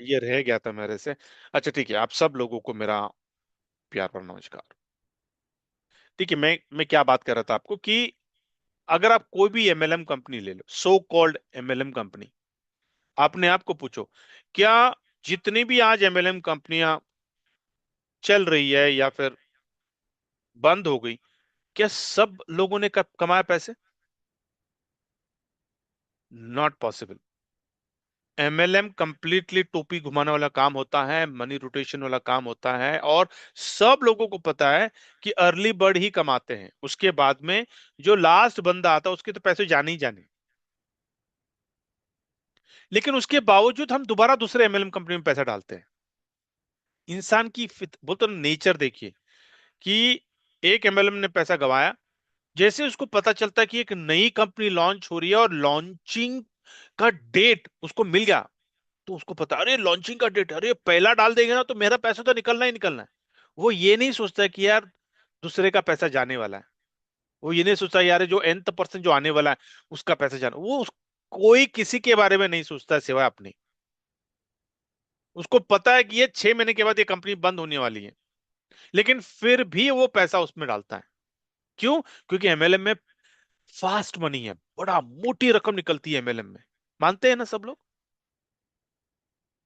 ये रह गया था मेरे से। अच्छा ठीक है, आप सब लोगों को मेरा प्यार और नमस्कार। ठीक है, मैं क्या बात कर रहा था आपको कि अगर आप कोई भी एमएलएम कंपनी ले लो, सो कॉल्ड एमएलएम कंपनी, अपने आप को पूछो, क्या जितनी भी आज एमएलएम कंपनियां चल रही है या फिर बंद हो गई, क्या सब लोगों ने कमाया पैसे? Not possible. एमएलएम कंप्लीटली टोपी घुमाने वाला काम होता है, मनी रोटेशन वाला काम होता है, और सब लोगों को पता है कि अर्ली बर्ड ही कमाते हैं, उसके बाद में जो लास्ट बंदा आता है उसके तो पैसे जाने ही जाने। लेकिन उसके बावजूद हम दोबारा दूसरे एमएलएम कंपनी में पैसा डालते हैं। इंसान की बोलते नेचर देखिए कि एक एमएलएम ने पैसा गंवाया, जैसे उसको पता चलता है कि एक नई कंपनी लॉन्च हो रही है और लॉन्चिंग का डेट उसको मिल गया, तो उसको पता, अरे लॉन्चिंग का डेट, अरे पहला डाल देंगे ना तो मेरा पैसा तो निकलना ही निकलना है। वो ये नहीं सोचता कि यार दूसरे का पैसा जाने वाला है। वो ये नहीं सोचता यार जो nth पर्सन जो आने वाला है उसका पैसा जाना, कोई किसी के बारे में नहीं सोचता है सिवाय अपनी। उसको पता है कि ये 6 महीने के बाद ये कंपनी बंद होने वाली है, लेकिन फिर भी वो पैसा उसमें डालता है। क्यों? क्योंकि एमएलएम में फास्ट मनी है, बड़ा मोटी रकम निकलती है एमएलएम में। मानते हैं ना सब लोग?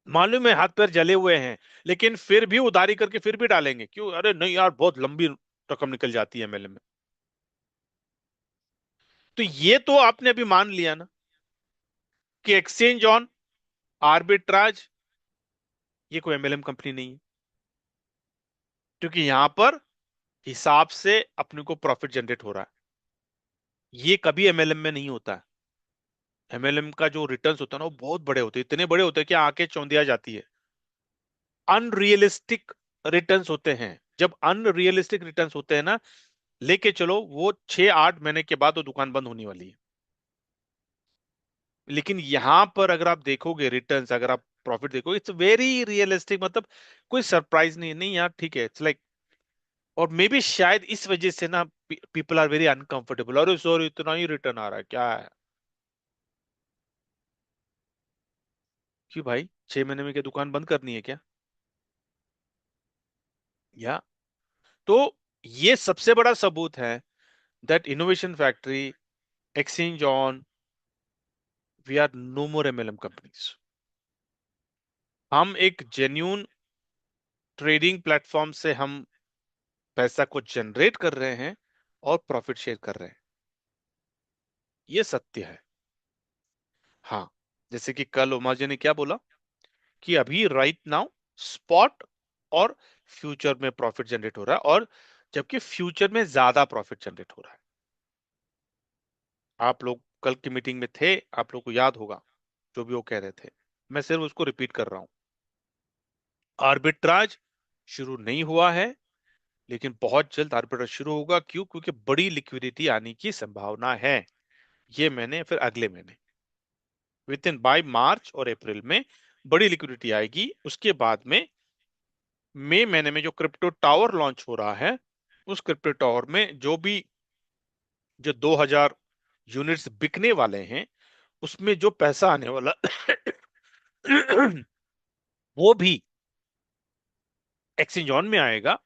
मालूम है हाथ पैर जले हुए हैं, लेकिन फिर भी उधारी करके फिर भी डालेंगे। क्यों? अरे नहीं यार, बहुत लंबी रकम निकल जाती है एमएलएम में। तो ये तो आपने अभी मान लिया ना कि एक्सचेंज ऑन आर्बिट्राज ये कोई एमएलएम कंपनी नहीं है, क्योंकि यहां पर हिसाब से अपने को प्रॉफिट जनरेट हो रहा है। ये कभी एमएलएम में नहीं होता है। एमएलएम का जो रिटर्न्स होता है ना वो बहुत बड़े होते हैं, इतने बड़े होते हैं कि आंखें चौंधिया जाती है। अनरियलिस्टिक रिटर्न्स होते हैं। जब अनरियलिस्टिक रिटर्न्स होते हैं ना, लेके चलो वो 6-8 महीने के बाद वो दुकान बंद होने वाली है। लेकिन यहां पर अगर आप देखोगे रिटर्न्स, अगर आप प्रॉफिट देखोगे, इट्स वेरी रियलिस्टिक। मतलब कोई सरप्राइज नहीं, नहीं यार ठीक है, इट्स लाइक। और मे बी शायद इस वजह से ना पीपल आर वेरी अनकंफर्टेबल, अरे सॉरी इतना ही रिटर्न आ रहा है क्या है। क्यों भाई, 6 महीने में क्या दुकान बंद करनी है क्या? या तो ये सबसे बड़ा सबूत है that innovation factory, exchange on, we are no more MLM companies. हम एक जेन्यून ट्रेडिंग प्लेटफॉर्म से हम पैसा को जनरेट कर रहे हैं और प्रॉफिट शेयर कर रहे हैं। ये सत्य है। हाँ, जैसे कि कल उमा जी ने क्या बोला कि अभी राइट नाउ स्पॉट और फ्यूचर में प्रॉफिट जनरेट हो रहा है, और जबकि फ्यूचर में ज्यादा प्रॉफिट जनरेट हो रहा है। आप लोग कल की मीटिंग में थे, आप लोग को याद होगा जो भी वो कह रहे थे। मैं सिर्फ उसको रिपीट कर रहा हूं। आर्बिट्राज शुरू नहीं हुआ है, लेकिन बहुत जल्द आर्बिट्राज शुरू होगा। क्यों? क्योंकि बड़ी लिक्विडिटी आने की संभावना है। ये मैंने फिर अगले महीने, विद इन बाय मार्च और अप्रैल में बड़ी लिक्विडिटी आएगी। उसके बाद में मई महीने में जो क्रिप्टो टावर लॉन्च हो रहा है, उस क्रिप्टो टावर में जो 2000 यूनिट्स बिकने वाले हैं, उसमें जो पैसा आने वाला वो भी एक्सचेंज ऑन में आएगा,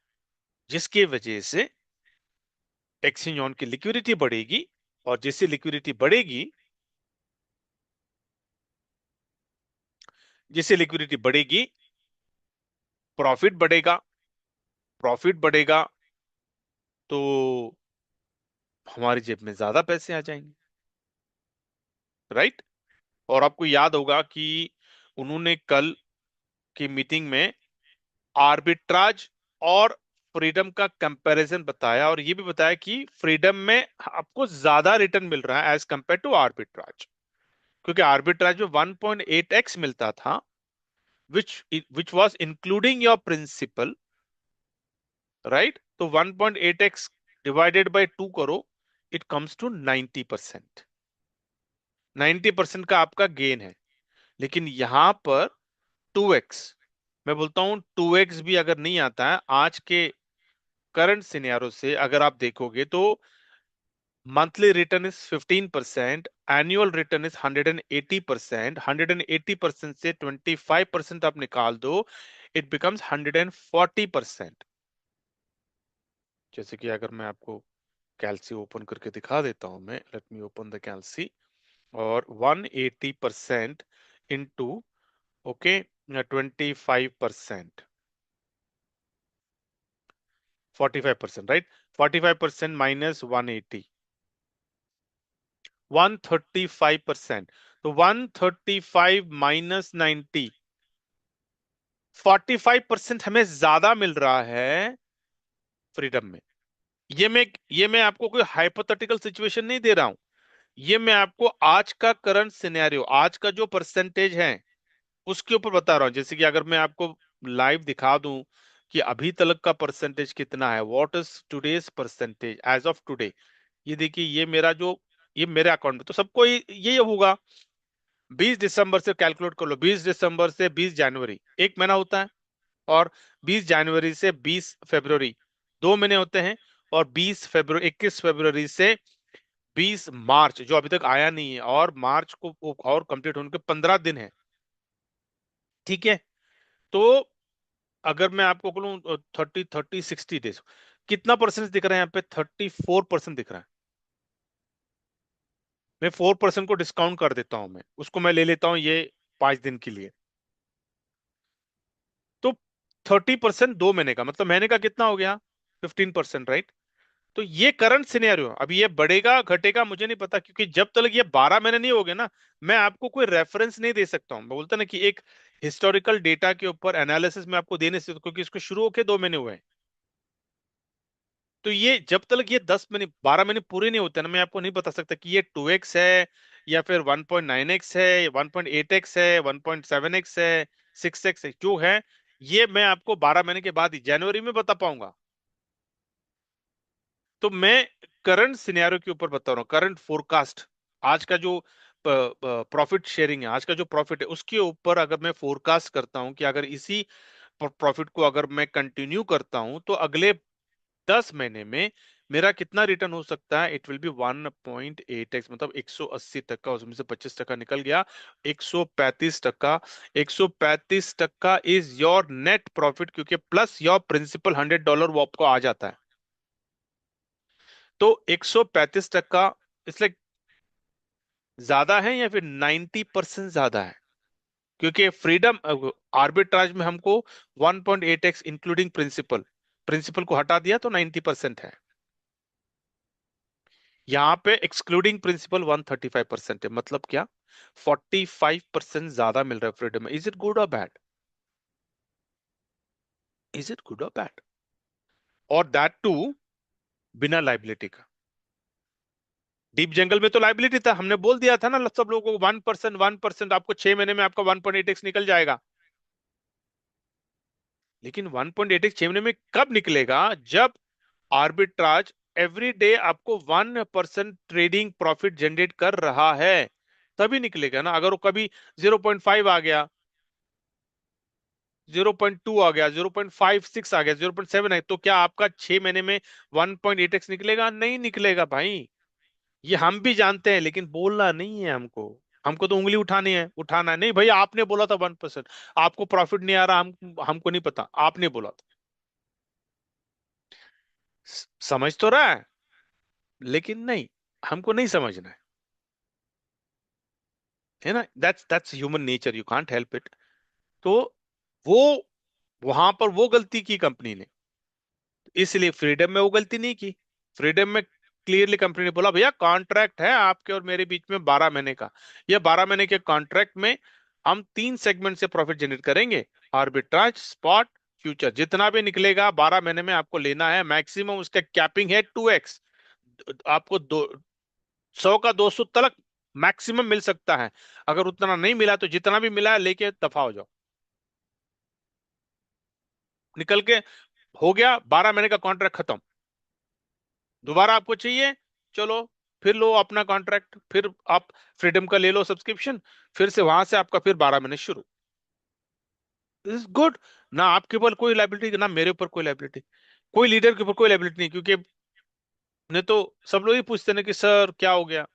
जिसकी वजह से एक्सचेंज ऑन की लिक्विडिटी बढ़ेगी। और जैसे लिक्विडिटी बढ़ेगी, जैसे लिक्विडिटी बढ़ेगी, प्रॉफिट बढ़ेगा। प्रॉफिट बढ़ेगा तो हमारी जेब में ज्यादा पैसे आ जाएंगे, राइट? और आपको याद होगा कि उन्होंने कल की मीटिंग में आर्बिट्राज और फ्रीडम का कंपैरिजन बताया, और ये भी बताया कि फ्रीडम में आपको ज्यादा रिटर्न मिल रहा है एज कंपेयर टू आर्बिट्राज। क्योंकि आर्बिट्राज में 1.8x मिलता था, which which was including your principal, right? तो 1.8x डिवाइडेड बाय 2 करो, इट कम्स टू 90%। 90% का आपका गेन है। लेकिन यहां पर 2x, मैं बोलता हूं 2x भी अगर नहीं आता है आज के करंट सिनेरियो से, अगर आप देखोगे तो monthly return is 15%, annual return is 180%, 180% से 25% आप निकाल दो, इट बिकम्स 140%। जैसे कि अगर मैं आपको कैलसी ओपन करके दिखा देता हूं, मैं लेट मी ओपन द कैलसी, और 180% इंटू, ओके, 25%, 45%, राइट? 45% माइनस 180, 135%। तो 135 माइनस 90, 45% हमें ज्यादा मिल रहा है फ्रीडम में। ये मैं आपको कोई हाइपोथेटिकल सिचुएशन नहीं दे रहा हूं, ये मैं आपको आज का करंट सिनेरियो, आज का जो परसेंटेज है उसके ऊपर बता रहा हूं। जैसे कि अगर मैं आपको लाइव दिखा दूं कि अभी तक का परसेंटेज कितना है, what is today's percentage as of today, ये देखिए, ये मेरे अकाउंट में, तो सबको ये होगा। 20 दिसंबर से कैलकुलेट कर लो, 20 दिसंबर से 20 जनवरी, एक महीना होता है, और 20 जनवरी से 20 फरवरी, 2 महीने होते हैं, और 20 फरवरी, 21 फरवरी से 20 मार्च, जो अभी तक आया नहीं है, और मार्च को और कंप्लीट होने के 15 दिन है। ठीक है? तो अगर मैं आपको बोलूं 30, 30, 60 डेज, कितना परसेंट दिख रहा है यहाँ पे? 34% दिख रहा है। मैं 4% को डिस्काउंट कर देता हूं, मैं उसको मैं ले लेता हूं ये 5 दिन के लिए। तो 30% 2 महीने का, मतलब महीने का कितना हो गया? 15%, राइट? तो ये करंट सिनेरियो, अभी ये बढ़ेगा घटेगा मुझे नहीं पता, क्योंकि जब तक ये 12 महीने नहीं हो गए ना, मैं आपको कोई रेफरेंस नहीं दे सकता हूं। मैं बोलता ना कि एक हिस्टोरिकल डेटा के ऊपर एनालिसिस में आपको देने से, क्योंकि इसको शुरू होके 2 महीने हुए हैं। तो ये जब तक ये 10 महीने 12 महीने पूरे नहीं होते ना, मैं आपको नहीं बता सकता कि ये 2x है, या फिर 1.9x है, 1.8x है, 1.7x है, 6x है, जो है ये मैं आपको 12 महीने के बाद ही जनवरी में बता पाऊंगा। तो मैं करंट सिनेरियो के ऊपर बता रहा हूँ, करंट फोरकास्ट, आज का जो प्रॉफिट शेयरिंग है, आज का जो प्रॉफिट है, उसके ऊपर अगर मैं फोरकास्ट करता हूं कि अगर इसी प्रॉफिट को अगर मैं कंटिन्यू करता हूं तो अगले 10 महीने में मेरा कितना रिटर्न हो सकता है, इट विल बी 1.8x, मतलब 180%, उसमें से 25% निकल गया, 135%। 135% इज योर नेट प्रॉफिट, क्योंकि प्लस योर प्रिंसिपल $100 वो आपको आ जाता है। तो 135%, इसलिए ज्यादा है या फिर 90% ज्यादा है? क्योंकि फ्रीडम आर्बिट्राज में हमको 1.8x इंक्लूडिंग प्रिंसिपल, प्रिंसिपल को हटा दिया तो 90% है। यहाँ पे एक्सक्लूडिंग प्रिंसिपल 135% है, मतलब क्या? 45% ज्यादा मिल रहा है फ्रीडम में। इज इट गुड और बैड? इज इट गुड और बैड? और दैट टू बिना लाइबिलिटी का। डीप जंगल में तो लाइबिलिटी था, हमने बोल दिया था ना सब लोगों को, 1%, 1%, आपको 6 महीने में आपका 1.8x निकल जाएगा। लेकिन 1.8x 6 महीने में कब निकलेगा? जब आर्बिट्राज एवरी डे आपको 1% ट्रेडिंग प्रॉफिट जनरेट कर रहा है, तभी निकलेगा ना। अगर वो कभी 0.5 आ गया, 0.2 आ गया, 0.56 आ गया, 0.7 है, तो क्या आपका 6 महीने में 1.8x निकलेगा? नहीं निकलेगा भाई। ये हम भी जानते हैं, लेकिन बोलना नहीं है हमको। हमको तो उंगली उठानी है, उठाना है, नहीं भाई आपने बोला था 1%, आपको प्रॉफिट नहीं आ रहा, हमको नहीं पता, आपने बोला था। समझ तो रहा है, लेकिन नहीं, हमको नहीं समझना है ना। That's human nature, you can't help it. तो वो वहां पर वो गलती की कंपनी ने, इसलिए फ्रीडम में वो गलती नहीं की। फ्रीडम में क्लियरली कंपनी ने बोला भैया कॉन्ट्रैक्ट है आपके और मेरे बीच में 12 महीने का, ये 12 महीने के कॉन्ट्रैक्ट में हम 3 सेगमेंट से प्रॉफिट जनरेट करेंगे, आर्बिट्राज, स्पॉट, फ्यूचर, जितना भी निकलेगा 12 महीने में आपको लेना है। मैक्सिमम उसका कैपिंग है 2x, आपको 100 का 200 तक मैक्सिमम मिल सकता है। अगर उतना नहीं मिला तो जितना भी मिला है लेके दफा हो जाओ, निकल के। हो गया 12 महीने का कॉन्ट्रैक्ट खत्म। दोबारा आपको चाहिए, चलो फिर लो अपना कॉन्ट्रैक्ट, फिर आप फ्रीडम का ले लो सब्सक्रिप्शन, फिर से वहां से आपका फिर 12 महीने शुरू। This is good. ना आपके ऊपर कोई लाइबिलिटी, ना मेरे ऊपर कोई लाइबिलिटी, कोई लीडर के ऊपर कोई लाइबिलिटी नहीं, क्योंकि नहीं तो सब लोग ही पूछते ना कि सर क्या हो गया।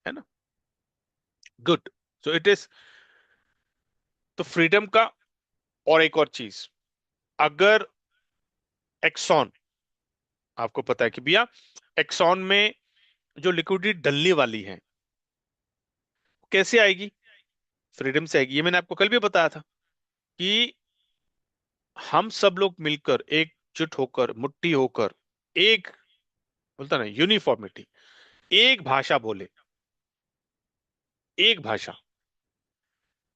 है ना? गुड। सो इट इज तो फ्रीडम का। और एक और चीज, अगर एक्सॉन, आपको पता है कि भैया एक्सॉन में जो लिक्विडिटी डलने वाली है कैसे आएगी? फ्रीडम से आएगी। ये मैंने आपको कल भी बताया था कि हम सब लोग मिलकर एकजुट होकर मुट्ठी होकर एक, बोलता ना यूनिफॉर्मिटी, एक भाषा बोले, एक भाषा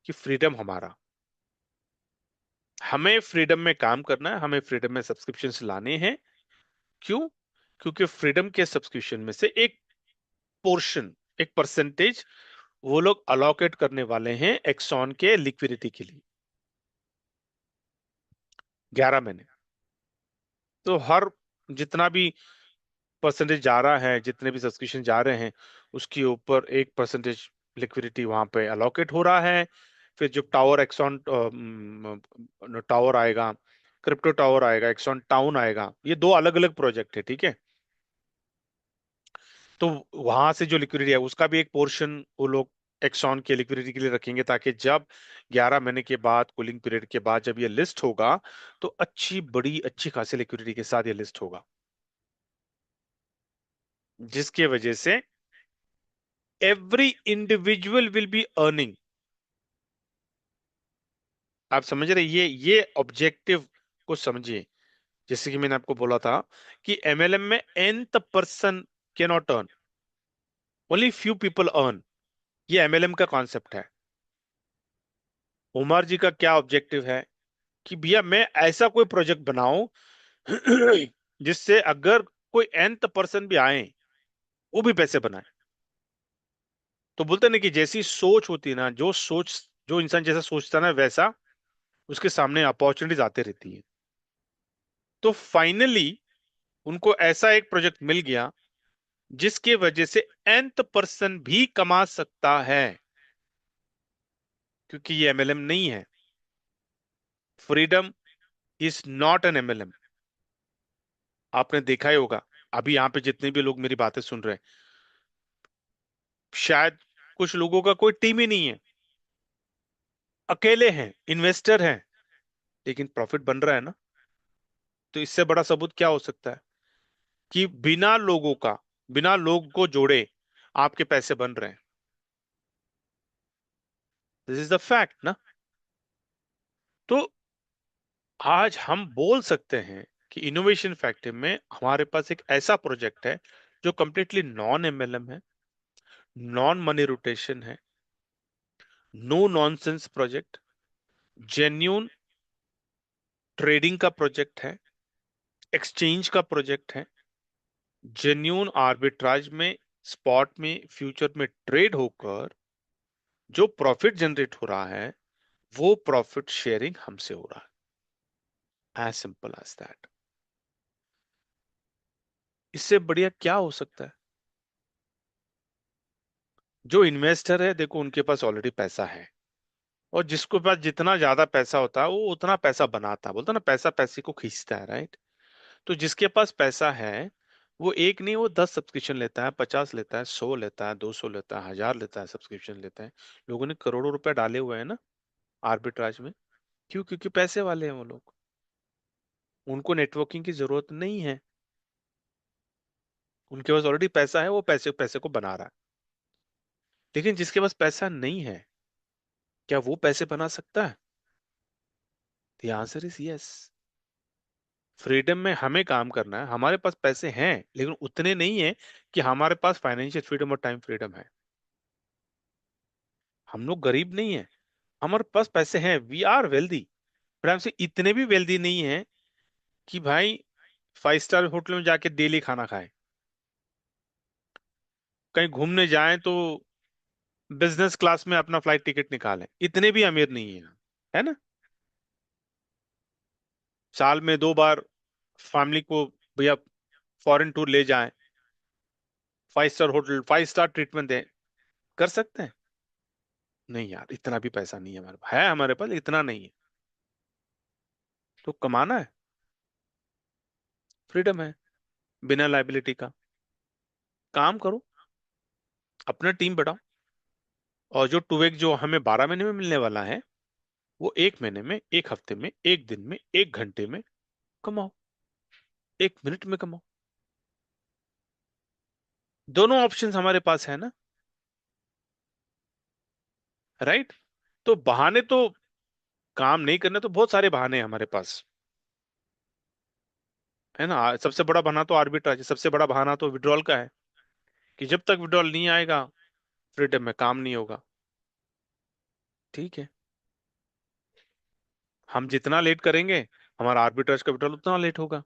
कि फ्रीडम हमारा, हमें फ्रीडम में काम करना है, हमें फ्रीडम में सब्सक्रिप्शन लाने हैं। क्यों? क्योंकि फ्रीडम के सब्सक्रिप्शन में से एक पोर्शन, एक परसेंटेज वो लोग अलोकेट करने वाले हैं एक्सॉन के लिक्विडिटी के लिए 11 महीने। तो हर जितना भी परसेंटेज जा रहा है, जितने भी सब्सक्रिप्शन जा रहे हैं, उसके ऊपर एक परसेंटेज लिक्विडिटी वहां पे अलोकेट हो रहा है। फिर जब टावर एक्सॉन टावर आएगा, क्रिप्टो टावर आएगा, एक्सॉन टाउन आएगा, ये दो अलग अलग प्रोजेक्ट है, ठीक है? तो वहां से जो लिक्विडिटी है उसका भी एक पोर्शन वो लोग एक्सॉन के लिक्विडिटी के लिए रखेंगे, ताकि जब 11 महीने के बाद, कूलिंग पीरियड के बाद जब ये लिस्ट होगा, तो अच्छी बड़ी अच्छी खासी लिक्विडिटी के साथ ये लिस्ट होगा, जिसके वजह से every individual will be earning. आप समझ रहे? ये ऑब्जेक्टिव को समझिए। जैसे कि मैंने आपको बोला था कि एमएलएम में nth person can not earn, only few people earn. ये एमएलएम का कॉन्सेप्ट है। उमर जी का क्या ऑब्जेक्टिव है कि भैया मैं ऐसा कोई प्रोजेक्ट बनाऊं जिससे अगर कोई nth पर्सन भी आए, वो भी पैसे बनाए। तो बोलते ना कि जैसी सोच होती है ना, जो सोच, जो इंसान जैसा सोचता है ना, वैसा उसके सामने अपॉर्चुनिटीज आते रहती है। तो फाइनली उनको ऐसा एक प्रोजेक्ट मिल गया जिसके वजह से nth पर्सन भी कमा सकता है, क्योंकि ये एमएलएम नहीं है। Freedom is not an MLM. आपने देखा ही होगा, अभी यहाँ पे जितने भी लोग मेरी बातें सुन रहे हैं, शायद कुछ लोगों का कोई टीम ही नहीं है, अकेले हैं, इन्वेस्टर हैं, लेकिन प्रॉफिट बन रहा है ना। तो इससे बड़ा सबूत क्या हो सकता है कि बिना लोगों का, बिना लोग को जोड़े आपके पैसे बन रहे हैं? दिस इज द फैक्ट ना। तो आज हम बोल सकते हैं कि इनोवेशन फैक्ट्री में हमारे पास एक ऐसा प्रोजेक्ट है जो कंप्लीटली नॉन एमएलएम है, नॉन मनी रोटेशन है, no nonsense project, genuine trading का प्रोजेक्ट है, एक्सचेंज का प्रोजेक्ट है, जेन्यून आर्बिट्राज में, स्पॉट में, फ्यूचर में ट्रेड होकर जो प्रॉफिट जनरेट हो रहा है, वो प्रॉफिट शेयरिंग हमसे हो रहा है। As simple as that. इससे बढ़िया क्या हो सकता है? जो इन्वेस्टर है, देखो उनके पास ऑलरेडी पैसा है, और जिसके पास जितना ज्यादा पैसा होता है वो उतना पैसा बनाता है। बोलता है ना, पैसा पैसे को खींचता है, राइट? तो जिसके पास पैसा है, वो एक नहीं, वो 10 सब्सक्रिप्शन लेता है, 50 लेता है, 100 लेता है, 200 लेता है, 1000 लेता है, सब्सक्रिप्शन लेता है। लोगों ने करोड़ों रुपए डाले हुए हैं ना आर्बिट्राज में। क्यों? क्योंकि पैसे वाले हैं वो लोग, उनको नेटवर्किंग की जरूरत नहीं है। उनके पास ऑलरेडी पैसा है, वो पैसे पैसे को बना रहा है। लेकिन जिसके पास पैसा नहीं है, क्या वो पैसे बना सकता है? The answer is yes. Freedom में हमें काम करना है। हमारे पास पैसे हैं, लेकिन उतने नहीं है कि हमारे पास फाइनेंशियल फ्रीडम और टाइम फ्रीडम है। हम लोग गरीब नहीं है, हमारे पास पैसे हैं, वी आर वेल्दी। पर हमसे इतने भी वेल्दी नहीं है कि भाई 5 स्टार होटल में जाके डेली खाना खाए, कहीं घूमने जाएं तो बिजनेस क्लास में अपना फ्लाइट टिकट निकालें। इतने भी अमीर नहीं है, है ना? साल में 2 बार फैमिली को भैया फॉरेन टूर ले जाएं, 5 स्टार होटल, 5 स्टार ट्रीटमेंट दें, कर सकते हैं? नहीं यार, इतना भी पैसा नहीं है हमारे पास, है हमारे पास, इतना नहीं है। तो कमाना है, फ्रीडम है, बिना लाइबिलिटी का काम करो। अपना टीम बढ़ाओ, और जो 2x जो हमें 12 महीने में मिलने वाला है, वो 1 महीने में, 1 हफ्ते में, 1 दिन में, 1 घंटे में कमाओ, 1 मिनट में कमाओ। दोनों ऑप्शंस हमारे पास है ना, राइट? तो बहाने तो, काम नहीं करने तो बहुत सारे बहाने हैं हमारे पास, है ना। सबसे बड़ा बहाना तो आर्बिट्राज है, सबसे बड़ा बहाना तो विड्रॉल का है, कि जब तक विड्रॉल नहीं आएगा, फ्रीडम में काम नहीं होगा। ठीक है, हम जितना लेट करेंगे, हमारा आर्बिट्राज का विड्रॉल उतना लेट होगा,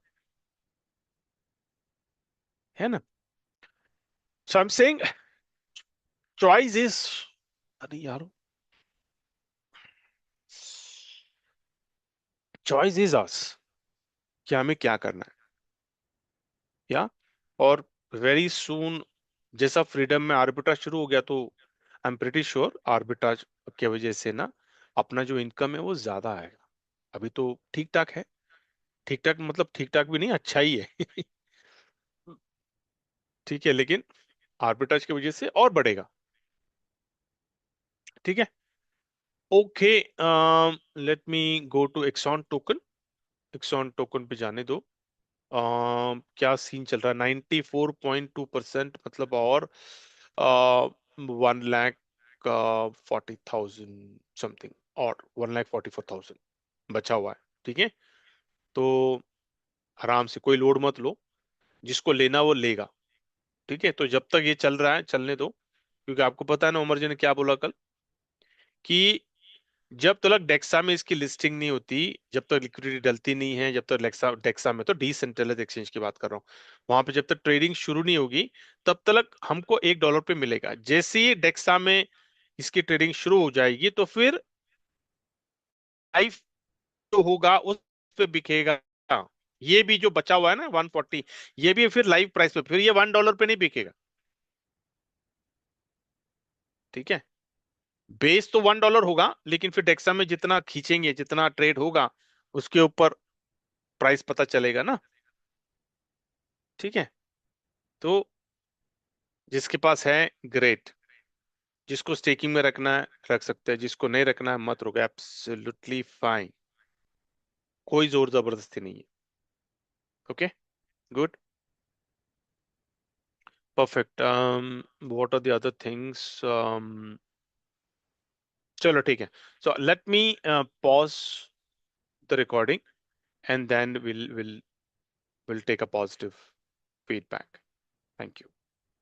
है ना। So I am saying choice is, अरे यार, चॉइस इज अस, कि हमें क्या करना है, या। और वेरी सून, जैसा फ्रीडम में आर्बिट्राज शुरू हो गया, तो I am pretty sure arbitrage की वजह से ना, अपना जो इनकम है वो ज्यादा आएगा। अभी तो ठीक ठाक है, ठीक ठाक मतलब ठीक ठाक भी नहीं, अच्छा ही है। ठीक है, लेकिन आर्बिट्राज की वजह से और बढ़ेगा। ठीक है, okay. Let me go to Exxon token. Exxon token पे जाने दो। क्या सीन चल रहा है? 94.2%, मतलब, और 1,40,000 समथिंग, और 1,44,000 बचा हुआ है। ठीक है, तो आराम से, कोई लोड मत लो, जिसको लेना वो लेगा। ठीक है, तो जब तक ये चल रहा है चलने दो, क्योंकि आपको पता है ना, उमर जी ने क्या बोला कल, कि जब तक डेक्सा में इसकी लिस्टिंग नहीं होती, जब तक लिक्विडिटी डलती नहीं है, जब तक डेक्सा, डेक्सा में तो डिसेंट्रलाइज एक्सचेंज की बात कर रहा हूँ, वहां पे जब तक ट्रेडिंग शुरू नहीं होगी, तब तक हमको $1 पे मिलेगा। जैसे ही डेक्सा में इसकी ट्रेडिंग शुरू हो जाएगी, तो फिर लाइव जो होगा उस पे बिकेगा। ये भी जो बचा हुआ है ना 140, ये भी फिर लाइव प्राइस पे, फिर ये $1 पे नहीं बिकेगा। ठीक है, बेस तो $1 होगा, लेकिन फिर डेक्सा में जितना खींचेंगे, जितना ट्रेड होगा, उसके ऊपर प्राइस पता चलेगा ना। ठीक है, तो जिसके पास है, ग्रेट। जिसको स्टेकिंग में रखना है रख सकते हैं, जिसको नहीं रखना है मत रखो, एब्सोल्युटली फाइन, कोई जोर जबरदस्ती नहीं है। Okay, good, perfect. What are the other things? चलो ठीक है, so let me pause the recording, and then will take a positive feedback. Thank you.